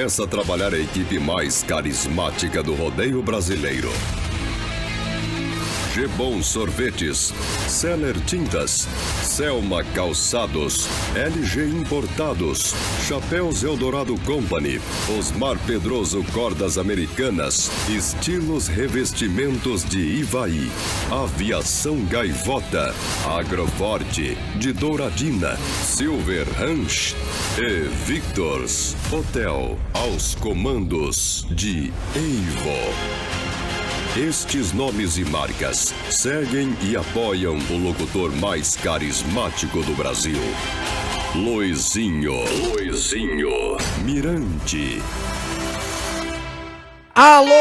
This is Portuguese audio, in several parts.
começa a trabalhar a equipe mais carismática do rodeio brasileiro. G-Bom Sorvetes, Seller Tintas, Selma Calçados, LG Importados, Chapéus Eldorado Company, Osmar Pedroso Cordas Americanas, Estilos Revestimentos de Ivaí, Aviação Gaivota, Agroforte, de Douradina, Silver Ranch e Victors Hotel aos comandos de Eivo. Estes nomes e marcas seguem e apoiam o locutor mais carismático do Brasil, Luizinho Mirante. Alô,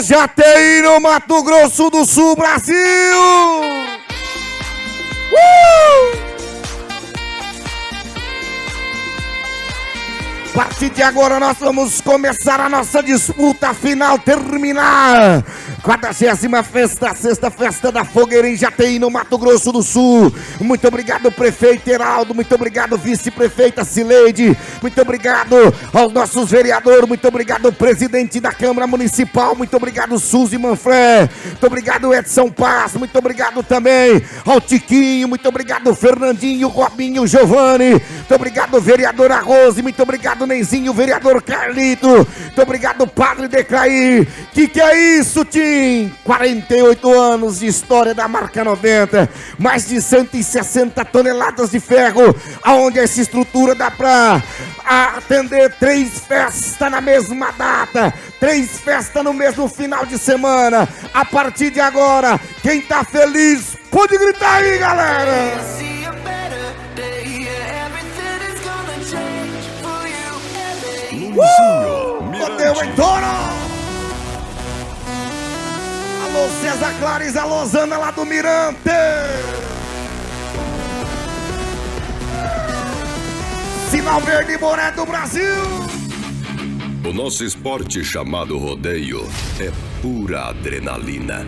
Jataí no Mato Grosso do Sul, Brasil! A partir de agora nós vamos começar a nossa disputa final, terminar 40ª festa, sexta festa da Fogueira em Jataí, no Mato Grosso do Sul. Muito obrigado, prefeito Heraldo, muito obrigado, vice-prefeita Cileide, muito obrigado aos nossos vereadores, muito obrigado, presidente da Câmara Municipal, muito obrigado, Suzy Manfré, muito obrigado, Edson Paz, muito obrigado também ao Tiquinho, muito obrigado, Fernandinho, Robinho, Giovanni, muito obrigado, vereadora Rose, muito obrigado, Neizinho, vereador Carlito, muito obrigado, Padre Declair. Que é isso, Tim? 48 anos de história da marca 90, mais de 160 toneladas de ferro, aonde essa estrutura dá pra atender 3 festas na mesma data, 3 festas no mesmo final de semana. A partir de agora, quem tá feliz, pode gritar aí, galera! Rodeu em touro! Alô, César Clares, alô, Zana lá do Mirante! Sinal Verde Boré do Brasil! O nosso esporte chamado rodeio é pura adrenalina.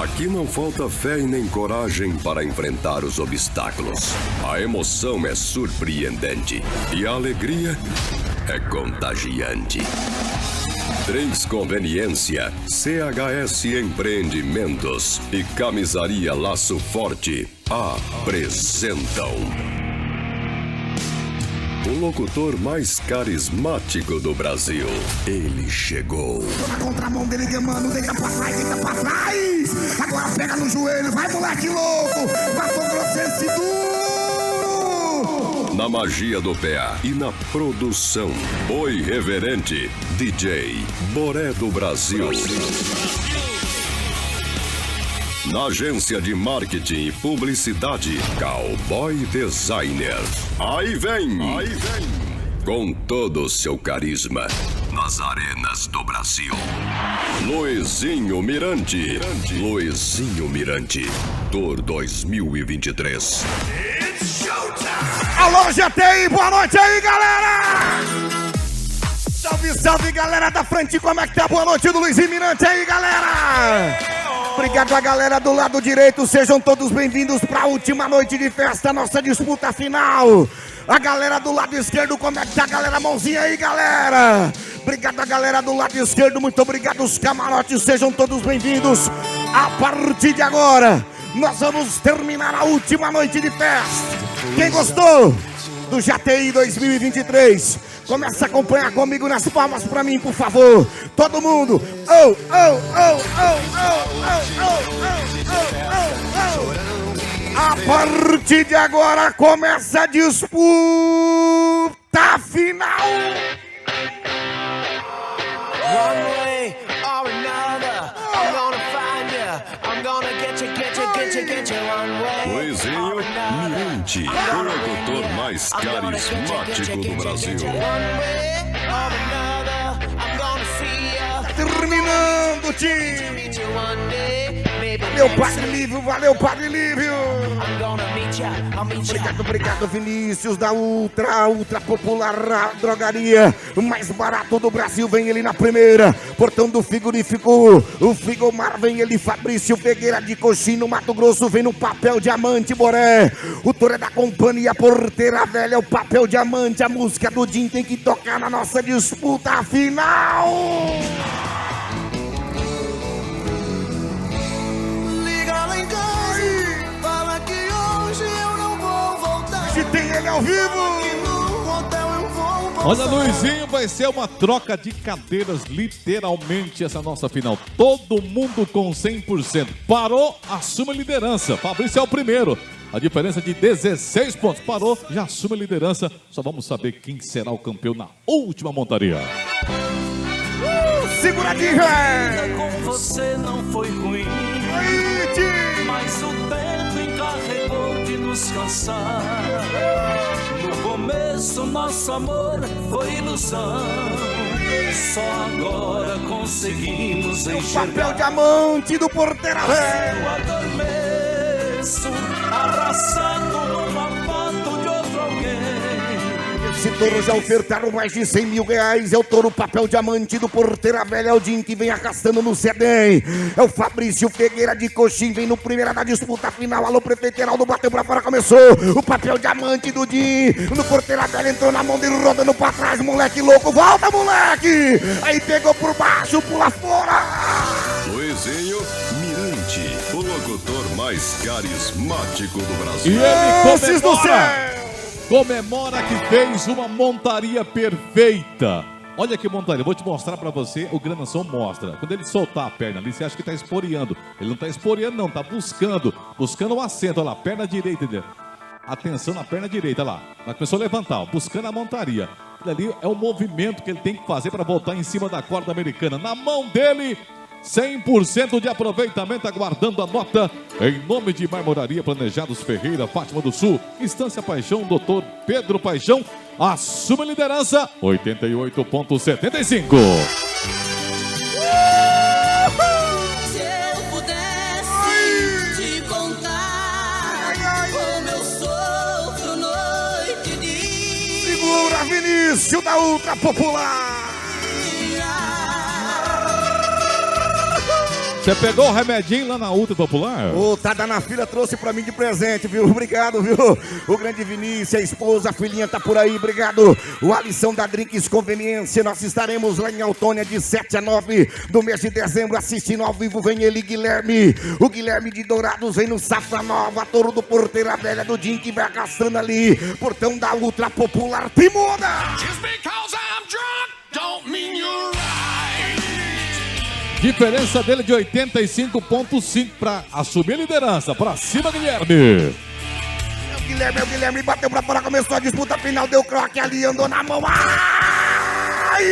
Aqui não falta fé e nem coragem para enfrentar os obstáculos. A emoção é surpreendente e a alegria é contagiante. Três Conveniência, CHS Empreendimentos e Camisaria Laço Forte apresentam o locutor mais carismático do Brasil. Ele chegou. Tô na contramão dele, mano, deita pra trás, deita pra trás. Agora pega no joelho, vai, moleque louco. Mato Grossense duro. Na magia do PA e na produção, o irreverente DJ Boré do Brasil. Na agência de marketing e publicidade, Cowboy Designer. Aí vem, com todo o seu carisma, nas arenas do Brasil. Luizinho Mirante. Luizinho Mirante, Tour 2023. Alô, GTI, boa noite aí, galera! Salve, salve, galera da frente, como é que tá? Boa noite do Luizinho Mirante aí, galera! Obrigado a galera do lado direito, sejam todos bem-vindos para a última noite de festa, nossa disputa final. A galera do lado esquerdo, como é que tá, galera? Mãozinha aí, galera. Obrigado a galera do lado esquerdo, muito obrigado os camarotes, sejam todos bem-vindos. A partir de agora, nós vamos terminar a última noite de festa. Quem gostou do JTI 2023? Começa a acompanhar comigo nas palmas pra mim, por favor. Todo mundo. Oh, oh, oh, oh, oh, oh, oh, oh, oh. A partir de agora começa a disputa final. One way or another, I'm gonna find you. I'm gonna get you one way. Luizinho Mirante, o locutor mais carismático do Brasil. Terminando, time. baby. Valeu, Padre Lívio, valeu, Padre Lívio. I'm gonna meet ya, I'll meet ya. Obrigado, Vinícius da Ultra Popular Drogaria. O mais barato do Brasil, vem ele na primeira. Portão do Frigorífico, o Frigomar, vem ele, Fabrício Figueira de Coxim, no Mato Grosso, vem no Papel Diamante, Boré. O Toré da Companhia Porteira Velha, o Papel Diamante, a música do Jim tem que tocar na nossa disputa final. Liga lá em casa, fala que hoje eu não vou voltar. Se tem ele ao vivo. No hotel eu vou voltar. Olha, Luizinho, vai ser uma troca de cadeiras, literalmente, essa nossa final. Todo mundo com 100%. Parou, assume a liderança. Fabrício é o primeiro. A diferença de 16 pontos. Parou, já assume a liderança. Só vamos saber quem será o campeão na última montaria. Seguradinho, Com você não foi ruim, mas o tempo encarregou de nos cansar. No começo nosso amor foi ilusão, só agora conseguimos Papel enxergar. Diamante do Porteira Velha. Eu adormeço, abraçado numa foto de outro alguém. Esse touro já ofertaram mais de 100 mil reais. É o touro Papel Diamante do Porteira Velha. É o Jim que vem arrastando no Cedem. É o Fabrício Figueira de Coxim. Vem no primeiro da disputa final. Alô, prefeito Heraldo, bateu pra fora, começou. O Papel Diamante do Jim. No Porteira Velha, entrou na mão dele, rodando pra trás. Moleque louco, volta, moleque. Aí pegou por baixo, pula fora. Luizinho Mirante, o locutor mais carismático do E Brasil. ele Esses do céu. comemora que fez uma montaria perfeita. Olha que montaria, vou te mostrar pra você, o Granação mostra. Quando ele soltar a perna ali, você acha que tá esporeando. Ele não tá esporeando não, tá buscando o assento, olha lá, perna direita dele. Atenção na perna direita, olha lá. Ela começou a levantar, ó, buscando a montaria. Aquilo ali é o movimento que ele tem que fazer para voltar em cima da corda americana. Na mão dele, 100% de aproveitamento, aguardando a nota. Em nome de Marmoraria Planejados Ferreira, Fátima do Sul, Instância Paixão, Dr. Pedro Paixão, assume a liderança, 88,75. Se eu pudesse te contar como eu sofro noite e dia. Segura, Vinícius da Ultra Popular. Você pegou o remedinho lá na Ultra Popular? O Tada na Fila trouxe pra mim de presente, viu? Obrigado, viu? O grande Vinícius, a esposa, a filhinha tá por aí, obrigado. O Alisson da Drinks Conveniência, nós estaremos lá em Autônia de 7 a 9 do mês de dezembro, assistindo ao vivo, vem ele, Guilherme. O Guilherme de Dourados vem no Safra Nova, touro do Porteira Velha do Jim, que vai arrastando ali, portão da Ultra Popular, Timoda! Just because I'm drunk, don't mean you're right. Diferença dele de 85,5 para assumir a liderança. Pra cima, Guilherme. É o Guilherme, bateu pra fora, começou a disputa final, deu croque ali, andou na mão. Ai!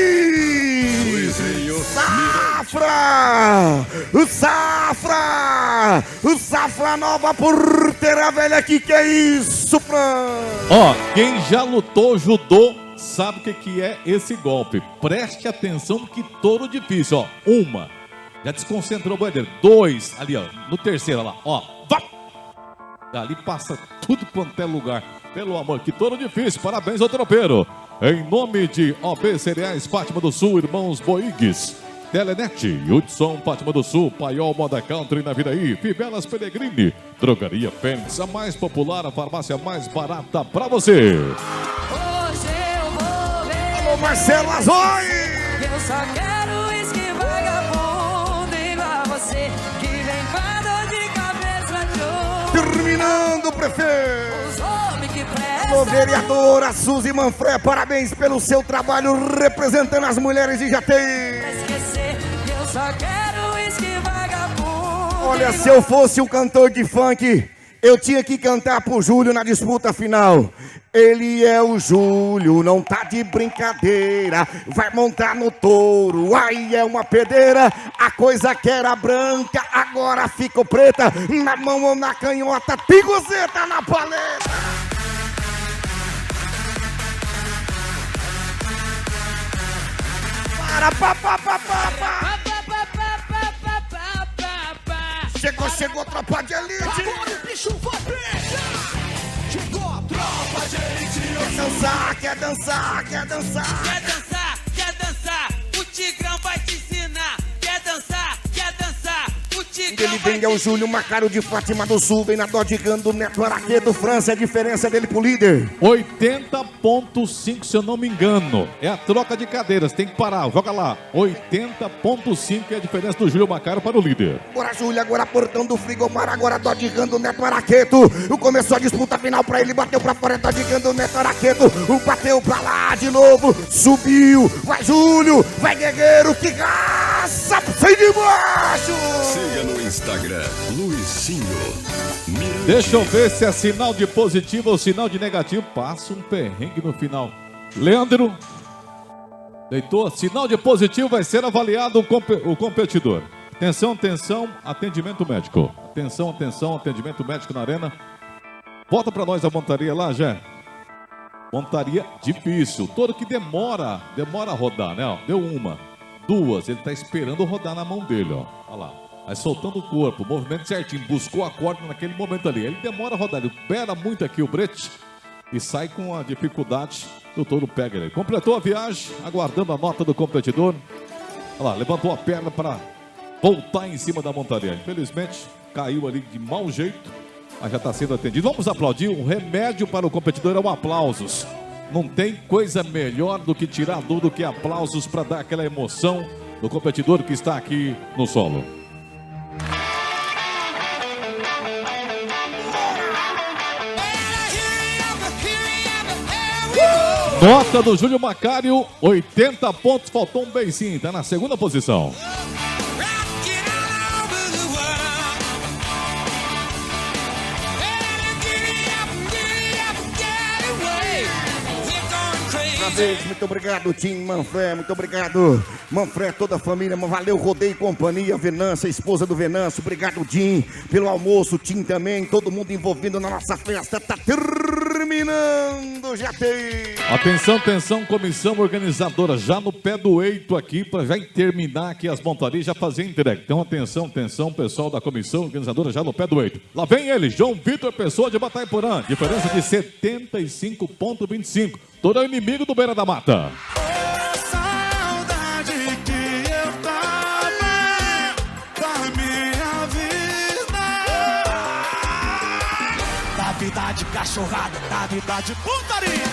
Luizinho Safra! O Safra! O Safra Nova Porteira Velha, que é isso, Fran? Ó, quem já lutou judô sabe o que é esse golpe. Preste atenção, que touro difícil, ó. Uma, já desconcentrou o bandeiro. Dois, ali, ó, no terceiro, ó lá, ó. Vá! Ali passa tudo quanto é lugar. Pelo amor, que touro difícil. Parabéns ao tropeiro. Em nome de OB Cereais Fátima do Sul, Irmãos Boigues, Telenet, Hudson Fátima do Sul, Paiol Moda Country na Viraí, Fivelas Pellegrini, Drogaria Fênix, a mais popular, a farmácia mais barata pra você. Hoje eu vou ver. Alô, Marcelo Azoi! Eu só quero uísque vagabundo igual você, que vem com a dor de cabeça de ouro. Terminando, prefeito! Os homens que prestam. Alô, vereadora Suzy Manfré, parabéns pelo seu trabalho representando as mulheres de Jatei. Pra esquecer, eu só quero uísque vagabundo. Olha, se eu fosse um cantor de funk, eu tinha que cantar pro Júlio na disputa final. Ele é o Júlio, não tá de brincadeira, vai montar no touro, aí é uma pedeira. A coisa que era branca, agora ficou preta, na mão ou na canhota, tem gozeta na paleta. Para, pá. Chegou chegou a tropa de elite. Agora o bicho vai pegar. Chegou a tropa de elite. Quer dançar, quer dançar, quer dançar. Quer dançar, quer dançar, o Tigrão vai te ensinar. Quer dançar, o Tigrão Ele vai vem te é o Júlio Macário de Fátima do Sul, vem na Dodge Gun do Neto Araqueto, França, a diferença dele pro líder. 80.5, se eu não me engano. É a troca de cadeiras, tem que parar, joga lá. 80.5 é a diferença do Júlio Macário para o líder. Agora Júlio, agora portão do Frigomar, agora Dodge Gun do Neto Araqueto. Começou a disputa final pra ele, bateu pra fora, Dodge Gun do Neto Araqueto. Bateu pra lá de novo, subiu, vai Júlio, vai Guerreiro, que raça, sai de baixo. Siga no Instagram, Luizinho Mirante. Deixa eu ver se é sinal de positivo ou sinal de negativo. Passa um perrengue no final. Leandro, deitou. Sinal de positivo vai ser avaliado o competidor. Atenção, atenção, atendimento médico. Atenção, atenção, atendimento médico na arena. Bota pra nós a montaria lá, Jé. Montaria difícil. Todo que demora a rodar, né? Ó, deu uma, duas. Ele tá esperando rodar na mão dele, ó. Olha lá. Vai soltando o corpo, movimento certinho, buscou a corda naquele momento ali. Ele demora a rodar, ele pera muito aqui o brete e sai com a dificuldade do touro pega ele. Completou a viagem, aguardando a nota do competidor. Olha lá, levantou a perna para voltar em cima da montaria. Infelizmente, caiu ali de mau jeito, mas já está sendo atendido. Vamos aplaudir, um remédio para o competidor é o aplausos. Não tem coisa melhor do que tirar do que aplausos para dar aquela emoção do competidor que está aqui no solo. Nota do Júlio Macário, 80 pontos, faltou um beicinho, tá na segunda posição. Muito obrigado, Tim Manfré, muito obrigado, Manfré, toda a família, valeu, Rodeio e Companhia, Venâncio, a esposa do Venâncio, obrigado, Tim, pelo almoço, Tim também, todo mundo envolvido na nossa festa, tá terminando, já tem. Atenção, atenção, comissão organizadora, já no pé do eito aqui, para já terminar aqui as montarias, já fazer entrega. Então, atenção, atenção, pessoal da comissão organizadora, já no pé do eito. Lá vem ele, João Vitor Pessoa de Bataiporã, diferença de 75,25. Todo é inimigo do Beira da Mata. Saudade que eu tava da minha vida. Da vida de cachorrada, da vida de putaria.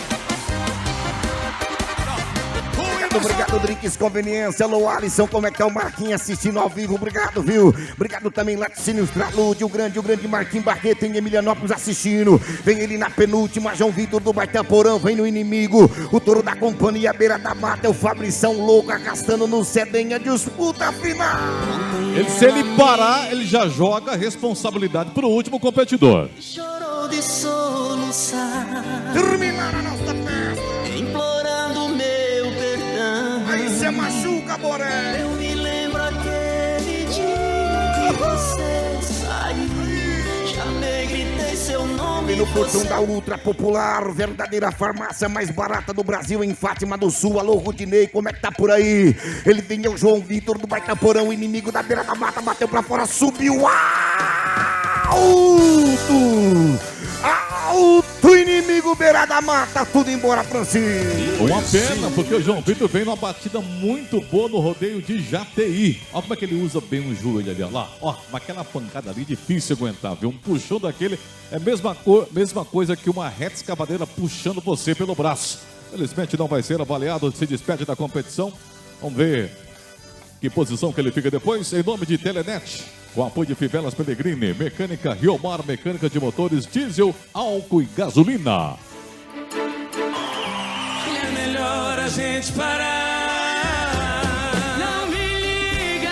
Muito obrigado, Drinks Conveniência. Alô, Alisson, como é que tá o Marquinhos assistindo ao vivo? Obrigado, viu? Obrigado também, Laticínios Tralude, o grande Marquinhos Barreto em Emilianópolis assistindo. Vem ele na penúltima, João Vitor do Baitaporã, vem no inimigo. O touro da companhia Beira da Mata, é o Fabrição louco, arrastando no Cedenha, disputa final. Se ele parar, ele já joga a responsabilidade pro último competidor. Chorou de soluçar, Terminar a nossa festa. implorando meu perdão. Aí cê machuca, Boré. Eu me lembro aquele dia que você saiu. Chamei, gritei seu nome. E no portão da Ultra Popular, verdadeira farmácia mais barata do Brasil, em Fátima do Sul. Alô, Rudinei, como é que tá por aí? Ele tem o João Vitor do Baitaporão, inimigo da Beira da Mata, bateu pra fora, subiu alto, inimigo Beira da Mata, tudo embora, Francisco. Uma pena, porque o João Vitor vem numa batida muito boa no rodeio de Jataí. Olha como é que ele usa bem o joelho ali, ó lá. Ó, aquela pancada ali, difícil aguentar, viu? Um puxão daquele é a mesma coisa que uma reta escavadeira puxando você pelo braço. Felizmente não vai ser avaliado, se despede da competição. Vamos ver que posição que ele fica depois. Em nome de Telenet, com apoio de Fivelas Pellegrini, Mecânica Riomar, mecânica de motores, diesel, álcool e gasolina. É melhor a gente parar. Não me liga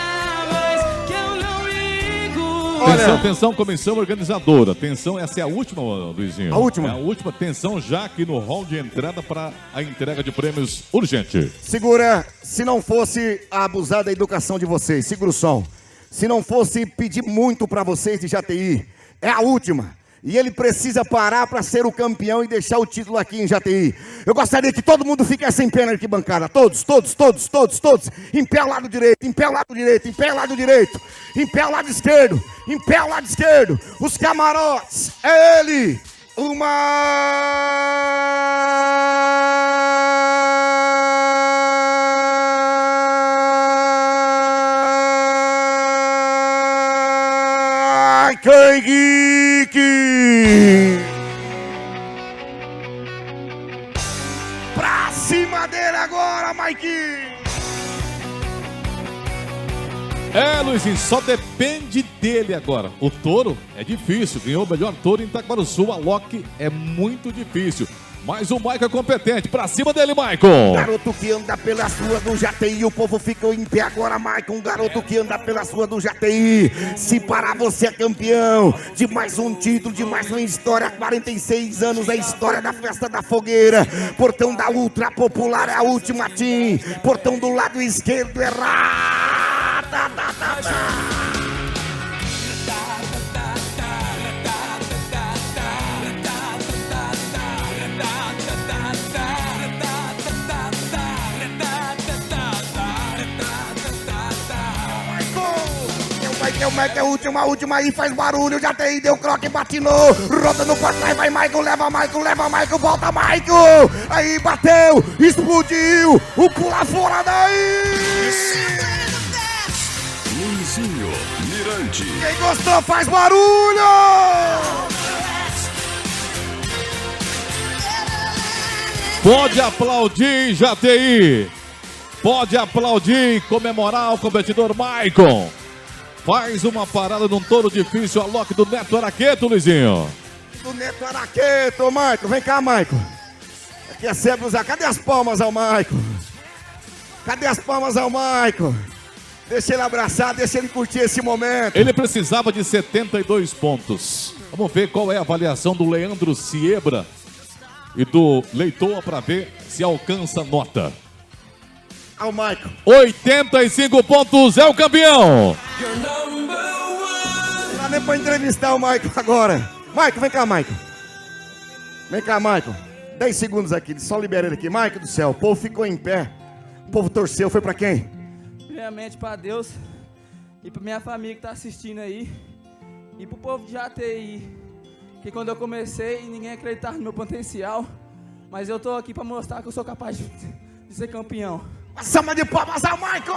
mais, que eu não ligo. Atenção, atenção, comissão organizadora. Atenção, essa é a última, Luizinho. A última? É a última. Atenção já aqui no hall de entrada para a entrega de prêmios urgente. Segura, se não fosse a abusada educação de vocês, segura o som. Se não fosse pedir muito pra vocês de Jataí, é a última. E ele precisa parar para ser o campeão e deixar o título aqui em Jataí. Eu gostaria que todo mundo ficasse em pé na arquibancada. Todos. Em pé ao lado direito, em pé ao lado direito, em pé ao lado direito, em pé ao lado esquerdo, em pé ao lado esquerdo. Os camarotes, é ele, pra cima dele agora, Mike! Luizinho, só depende dele agora. O touro é difícil, ganhou o melhor touro em Itaquaruçu. A Loki é muito difícil. Mas o Maicon é competente, pra cima dele, Maicon. Garoto que anda pelas ruas do Jataí, o povo fica em pé agora, Maicon. Garoto que anda pelas ruas do Jataí, se parar você é campeão de mais um título, de mais uma história. 46 anos, a história da Festa da Fogueira. Portão da Ultra Popular é a última team. Portão do lado esquerdo é o Mike é a última aí, faz barulho, já tem, deu croque, batinou, rodando pra trás, vai Michael, leva Michael, volta Michael, aí bateu, explodiu, o pula fora daí! Luizinho Mirante. Quem gostou faz barulho! Pode aplaudir, Jataí. Pode aplaudir e comemorar o competidor Maicon. Faz uma parada num touro difícil, a Loki do Neto Araqueto, Luizinho. Do Neto Araqueto, Maicon, vem cá, Maicon. Aqui é sempre usar, cadê as palmas ao Maicon? Cadê as palmas ao Maicon? Deixa ele abraçar, deixa ele curtir esse momento. Ele precisava de 72 pontos. Vamos ver qual é a avaliação do Leandro Siebra e do Leitoa para ver se alcança nota. Ao Maicon. 85 pontos, é o campeão. Não dá nem pra entrevistar o Maicon agora. Maicon, vem cá, Maicon. Vem cá, Maicon. 10 segundos aqui, só libera ele aqui. Maicon do céu, o povo ficou em pé. O povo torceu, foi pra quem? Primeiramente para Deus e para minha família que tá assistindo aí. E pro povo de Jataí. Que quando eu comecei, ninguém acreditava no meu potencial. Mas eu tô aqui para mostrar que eu sou capaz de ser campeão. Salva de palmas ao Maicon!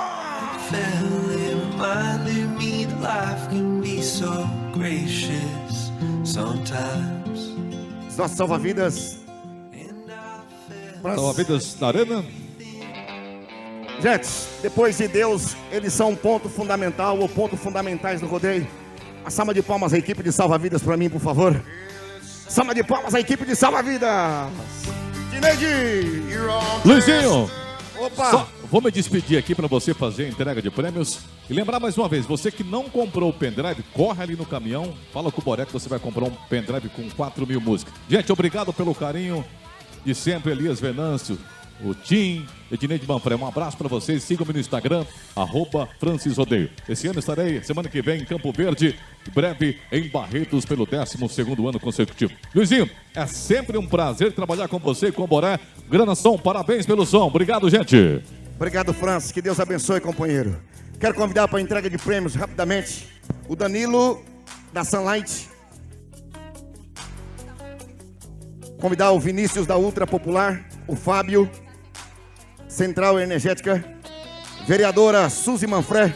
Os nossos salva-vidas. Salva-vidas na arena. Gente, depois de Deus, eles são um ponto fundamental, ou pontos fundamentais do rodeio. A salva de palmas à equipe de salva-vidas para mim, por favor. Salva de palmas à equipe de salva-vidas. Dineide! Luizinho! Opa! Só vou me despedir aqui para você fazer a entrega de prêmios. E lembrar mais uma vez, você que não comprou o pendrive, corre ali no caminhão, fala com o Boré que você vai comprar um pendrive com 4.000 músicas. Gente, obrigado pelo carinho de sempre, Elias Venâncio, o Tim, Edneide Manfré. Um abraço para vocês, sigam-me no Instagram, @FrancisRodeio. Esse ano estarei, semana que vem, em Campo Verde, em breve em Barretos, pelo 12º ano consecutivo. Luizinho, é sempre um prazer trabalhar com você e com o Boré. Grana Som, parabéns pelo som. Obrigado, gente. Obrigado, Francis. Que Deus abençoe, companheiro. Quero convidar para a entrega de prêmios rapidamente o Danilo da Sunlight. Convidar o Vinícius da Ultra Popular, o Fábio, Central Energética, vereadora Suzy Manfré,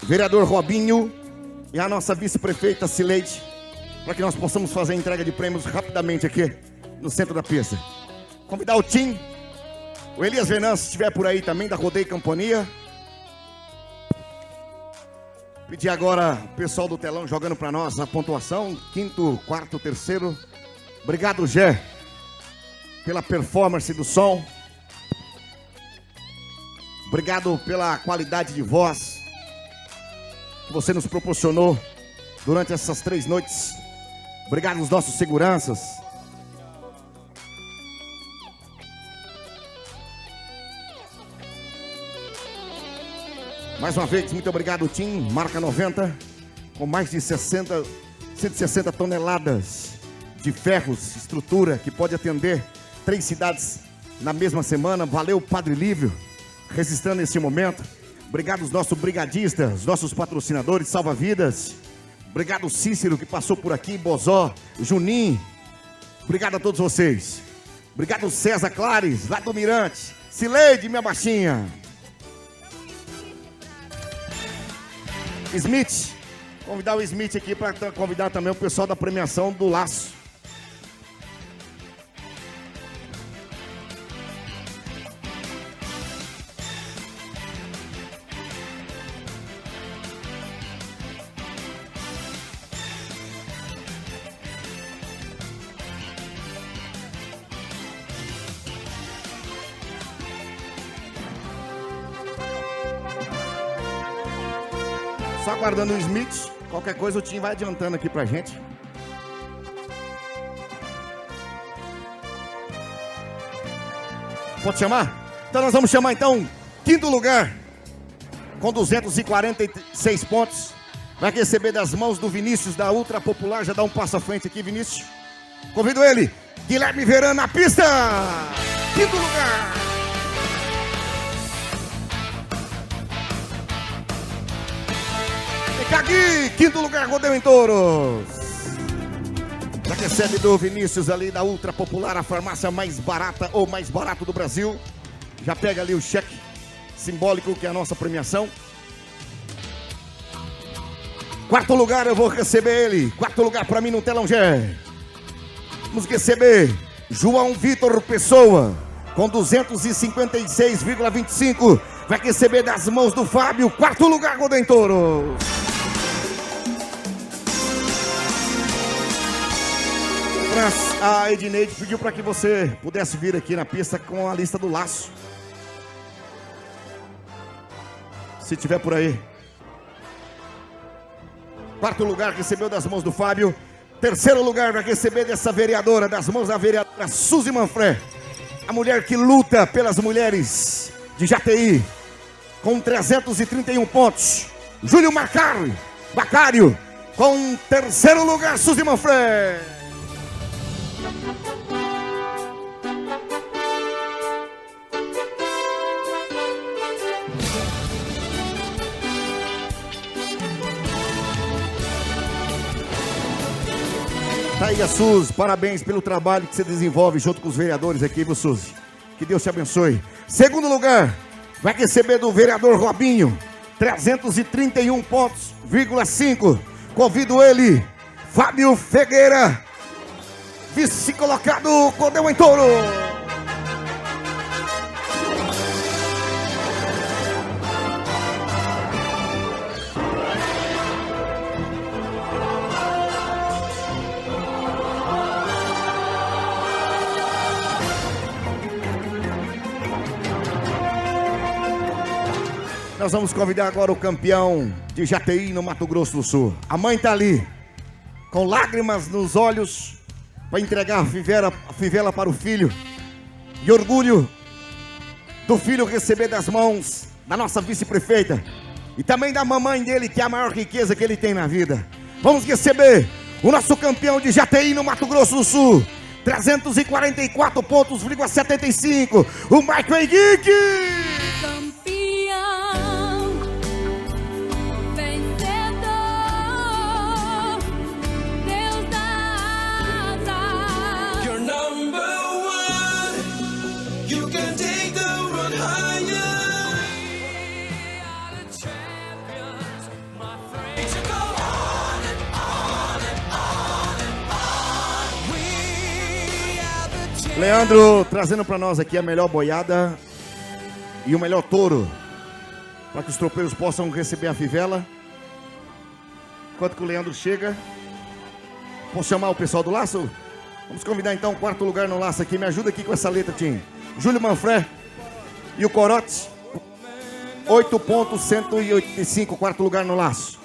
vereador Robinho e a nossa vice-prefeita Cileide, para que nós possamos fazer a entrega de prêmios rapidamente aqui no centro da pista. Convidar o Tim, o Elias Venâncio, se estiver por aí também, da Rodeio Companhia. Pedir agora o pessoal do telão jogando para nós a pontuação, 5º, 4º, 3º. Obrigado, Gé, pela performance do som. Obrigado pela qualidade de voz que você nos proporcionou durante essas 3 noites. Obrigado aos nossos seguranças. Mais uma vez, muito obrigado, Tim, marca 90, com mais de 60 160 toneladas de ferros, estrutura que pode atender 3 cidades na mesma semana. Valeu, Padre Lívio, registrando esse momento. Obrigado aos nossos brigadistas, nossos patrocinadores, salva-vidas. Obrigado, Cícero, que passou por aqui, Bozó, Juninho. Obrigado a todos vocês. Obrigado, César Clares, lá do Mirante. Cileide, minha baixinha. Smith. Convidar o Smith aqui para convidar também o pessoal da premiação do Laço. Só aguardando o Smith. Qualquer coisa o Tim vai adiantando aqui pra gente. Pode chamar? Então nós vamos chamar então, quinto lugar, com 246 pontos. Vai receber das mãos do Vinícius da Ultra Popular. Já dá um passo à frente aqui, Vinícius. Convido ele, Guilherme Verano na pista. Quinto lugar. Cagui, quinto lugar, Rodeu em Touros. Já recebe do Vinícius ali da Ultra Popular, a farmácia mais barata ou mais barato do Brasil. Já pega ali o cheque simbólico que é a nossa premiação. Quarto lugar eu vou receber ele. Quarto lugar pra mim no telão Gé. Vamos receber João Vitor Pessoa com 256,25. Vai receber das mãos do Fábio. Quarto lugar, Rodeu em Touros. A Edneide pediu para que você pudesse vir aqui na pista com a lista do Laço. Se tiver por aí. Quarto lugar recebeu das mãos do Fábio. Terceiro lugar vai receber dessa vereadora, das mãos da vereadora Suzy Manfré. A mulher que luta pelas mulheres de Jataí. Com 331 pontos. Júlio Bacário. Com terceiro lugar, Suzy Manfré. Tá aí a Suzy, parabéns pelo trabalho que você desenvolve junto com os vereadores aqui, viu, Suzy? Que Deus te abençoe. Segundo lugar, vai receber do vereador Robinho, 331 pontos,5. Convido ele, Fábio Figueira, vice colocado, Rodeu em Touro. Nós vamos convidar agora o campeão de Jataí no Mato Grosso do Sul. A mãe tá ali, com lágrimas nos olhos, para entregar a fivela para o filho. E orgulho do filho receber das mãos da nossa vice-prefeita. E também da mamãe dele, que é a maior riqueza que ele tem na vida. Vamos receber o nosso campeão de Jataí no Mato Grosso do Sul. 344 pontos,75. O Michael Henrique. Leandro trazendo para nós aqui a melhor boiada e o melhor touro, para que os tropeiros possam receber a fivela. Enquanto que o Leandro chega, posso chamar o pessoal do Laço? Vamos convidar então o quarto lugar no Laço aqui. Me ajuda aqui com essa letra, Tim. Júlio Manfré e o Corote, 8,185, quarto lugar no Laço.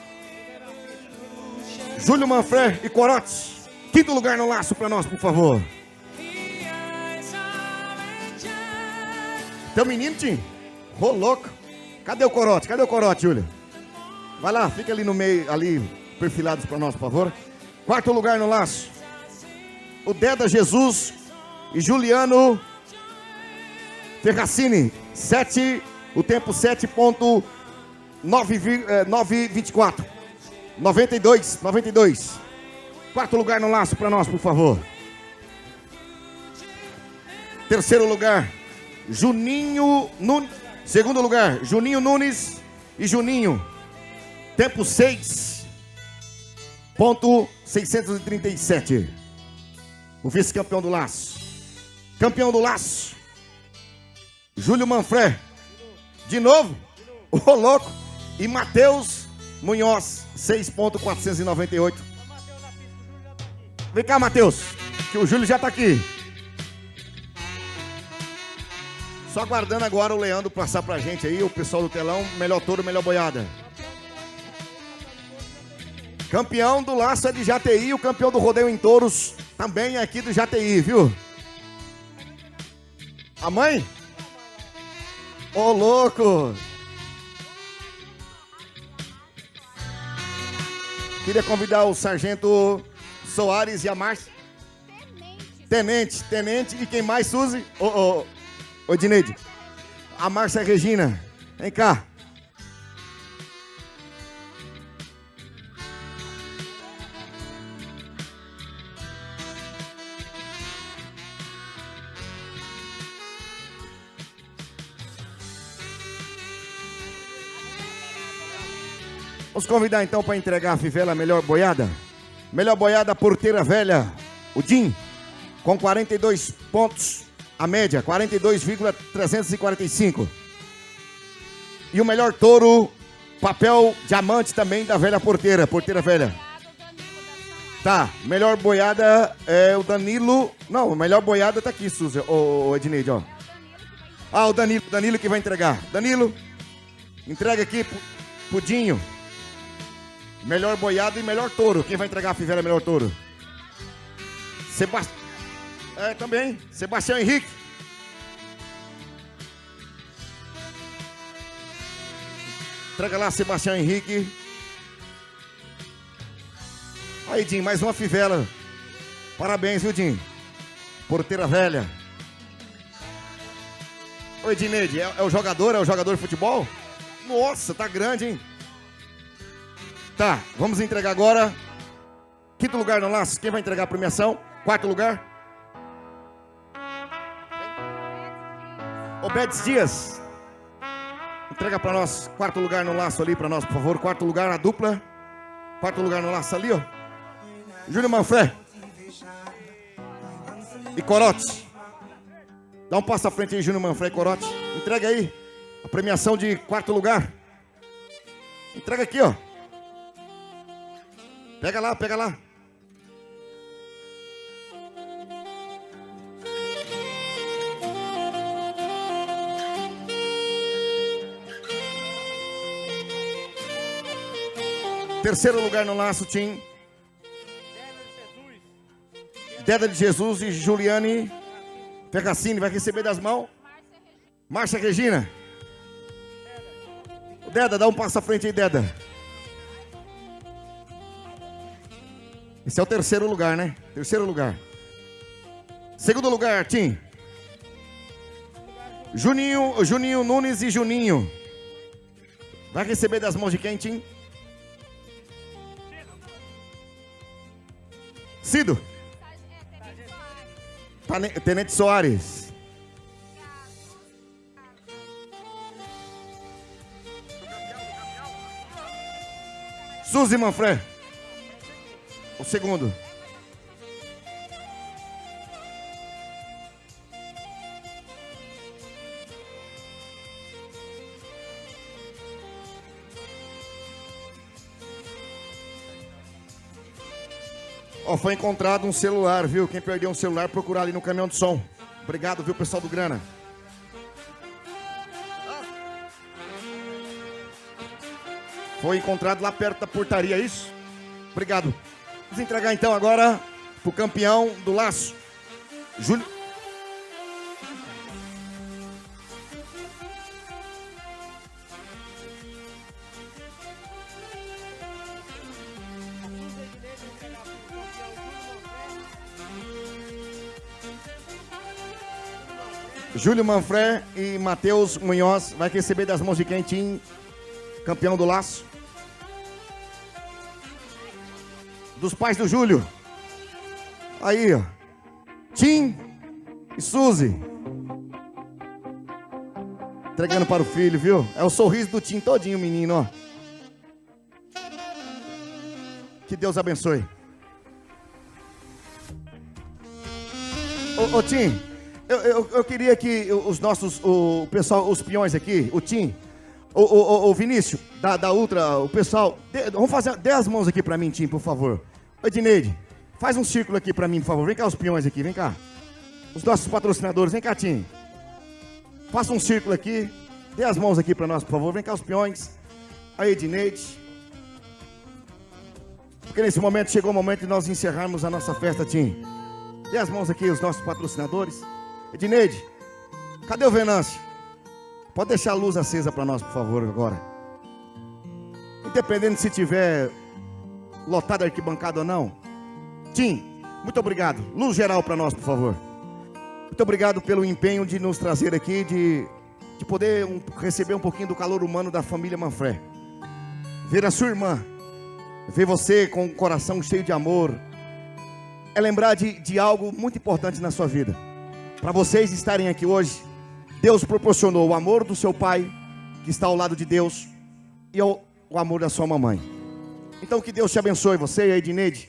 Júlio Manfré e Corote, quinto lugar no Laço para nós, por favor. Teu menino, Tim? Ô, louco. Cadê o Corote, Júlia? Vai lá, fica ali no meio, ali, perfilados para nós, por favor. Quarto lugar no laço. O Deda Jesus e Juliano Ferracini. O tempo 7.924. 92. Quarto lugar no laço para nós, por favor. Terceiro lugar, Juninho Nunes. Segundo lugar, Juninho Nunes e Juninho. Tempo 6.637. O vice-campeão do laço. Campeão do laço, Júlio Manfré. De novo, ô louco. E Matheus Munhoz, 6.498. Vem cá, Matheus, que o Júlio já tá aqui. Só aguardando agora o Leandro passar pra gente aí, o pessoal do telão, melhor touro, melhor boiada. Campeão do laço é de Jataí, o campeão do rodeio em touros também é aqui do Jataí, viu? A mãe? Ô, louco! Queria convidar o Sargento Soares e a Márcia. Tenente. E quem mais, Suzy? Ô, Dineide. A Márcia Regina. Vem cá. Vamos convidar então para entregar a fivela melhor boiada. Melhor boiada, Porteira Velha, o Jim, com 42 pontos, a média, 42,345. E o melhor touro, papel diamante também da Velha Porteira, Porteira Velha. Tá, melhor boiada é o Danilo. Não, o melhor boiada tá aqui, Suzy, o Edneide, ó. Ah, o Danilo que vai entregar. Danilo, entrega aqui pro Dinho. Melhor boiada e melhor touro. Quem vai entregar a fivela é melhor touro? Também. Sebastião Henrique. Entrega lá, Sebastião Henrique. Aí, Jim, mais uma fivela. Parabéns, viu, Jim? Porteira Velha. Oi, Dineide, é o jogador de futebol? Nossa, tá grande, hein? Tá, vamos entregar agora. Quinto lugar no laço, quem vai entregar a premiação? Quarto lugar? Obedes Dias. Entrega pra nós, quarto lugar no laço ali pra nós, por favor. Quarto lugar na dupla. Quarto lugar no laço ali, ó. Júlio Manfré. E Corote. Dá um passo à frente aí, Júnior Manfré e Corote. Entrega aí a premiação de quarto lugar. Entrega aqui, ó. Pega lá, pega lá. Terceiro lugar no laço, Tim. Deda de Jesus e Juliane Ferracini vai receber das mãos. Márcia Regina. Deda, dá um passo à frente aí, Deda. Esse é o terceiro lugar, né? Terceiro lugar. Segundo lugar, Tim. Juninho Nunes e Juninho. Vai receber das mãos de quem, Tim? Cido. Tenente Soares. Suzy Manfré. O segundo. Ó, foi encontrado um celular, viu? Quem perdeu um celular, procurar ali no caminhão de som. Obrigado, viu, pessoal do Grana. Foi encontrado lá perto da portaria, é isso? Obrigado. Vamos entregar então agora pro campeão do laço, Júlio. Júlio Manfré e Matheus Munhoz vai receber das mãos de quem, Tim, campeão do laço? Dos pais do Júlio. Aí, ó. Tim e Suzy. Entregando para o filho, viu? É o sorriso do Tim todinho, menino, ó. Que Deus abençoe. Ô Tim, eu queria que os nossos, o pessoal, os peões aqui, o Tim, o Vinícius, da Ultra, o pessoal, vamos fazer, dê as mãos aqui pra mim, Tim, por favor. Ô Edneide, faz um círculo aqui pra mim, por favor. Vem cá os peões aqui, vem cá. Os nossos patrocinadores, vem cá, Tim. Faça um círculo aqui, dê as mãos aqui pra nós, por favor. Vem cá os peões. Aí, Edneide. Porque nesse momento, chegou o momento de nós encerrarmos a nossa festa, Tim. Dê as mãos aqui, os nossos patrocinadores. Edneide, cadê o Venâncio? Pode deixar a luz acesa para nós, por favor, agora. Independente se tiver lotado a arquibancada ou não. Tim, muito obrigado. Luz geral para nós, por favor. Muito obrigado pelo empenho de nos trazer aqui, de poder receber um pouquinho do calor humano da família Manfré. Ver a sua irmã, ver você com o coração cheio de amor, é lembrar de algo muito importante na sua vida. Para vocês estarem aqui hoje, Deus proporcionou o amor do seu pai, que está ao lado de Deus, e o amor da sua mamãe. Então que Deus te abençoe, você e a Edneide,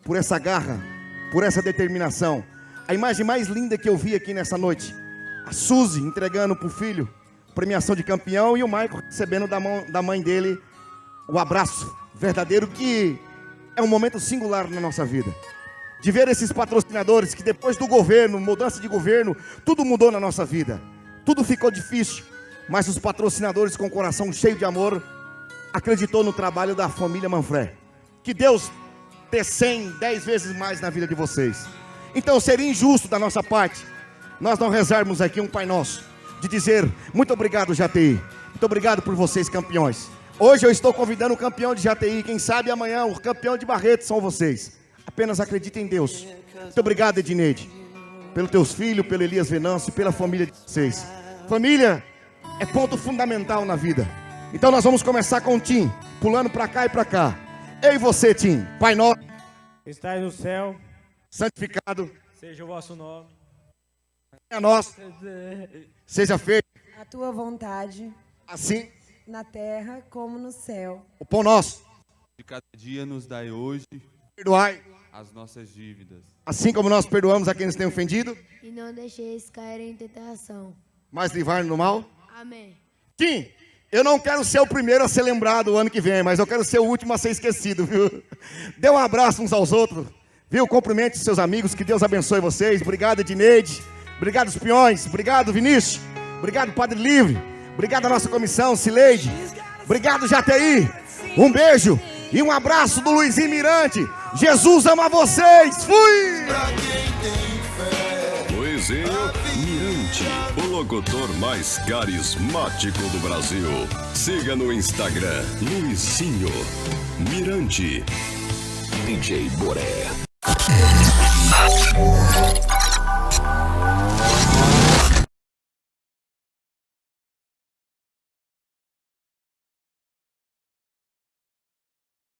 por essa garra, por essa determinação. A imagem mais linda que eu vi aqui nessa noite, a Suzy entregando para o filho premiação de campeão, e o Michael recebendo da mãe dele o abraço verdadeiro, que é um momento singular na nossa vida. De ver esses patrocinadores que depois do governo, mudança de governo, tudo mudou na nossa vida. Tudo ficou difícil, mas os patrocinadores com o coração cheio de amor acreditou no trabalho da família Manfré. Que Deus dê 100, 10 vezes mais na vida de vocês. Então seria injusto da nossa parte nós não rezarmos aqui um Pai Nosso, de dizer muito obrigado, JTI. Muito obrigado por vocês, campeões. Hoje eu estou convidando o campeão de JTI, quem sabe amanhã o campeão de Barreto são vocês. Apenas acreditem em Deus. Muito obrigado, Edneide, pelos teus filhos, pelo Elias Venâncio e pela família de vocês. Família é ponto fundamental na vida. Então nós vamos começar com o Tim, pulando para cá e para cá. Eu e você, Tim. Pai nosso, Estais no céu, santificado seja o vosso nome. a nós, seja feito A tua vontade, assim na terra como no céu. o pão nosso. De cada dia nos dai hoje Perdoai, as nossas dívidas, assim como nós perdoamos a quem nos tem ofendido, E não deixeis cair em tentação. mas livrar-nos do mal. Amém. Tim, eu não quero ser o primeiro a ser lembrado o ano que vem, mas eu quero ser o último a ser esquecido, viu? Dê um abraço uns aos outros, viu? Cumprimente os seus amigos, que Deus abençoe vocês. Obrigado, Edneide. Obrigado, os peões. Obrigado, Vinícius. Obrigado, Padre Livre. Obrigado a nossa comissão, Cileide. Obrigado, JTI. Um beijo e um abraço do Luizinho Mirante. Jesus ama vocês. Fui! Luizinho Mirante, o locutor mais carismático do Brasil. Siga no Instagram, Luizinho Mirante. DJ Boré.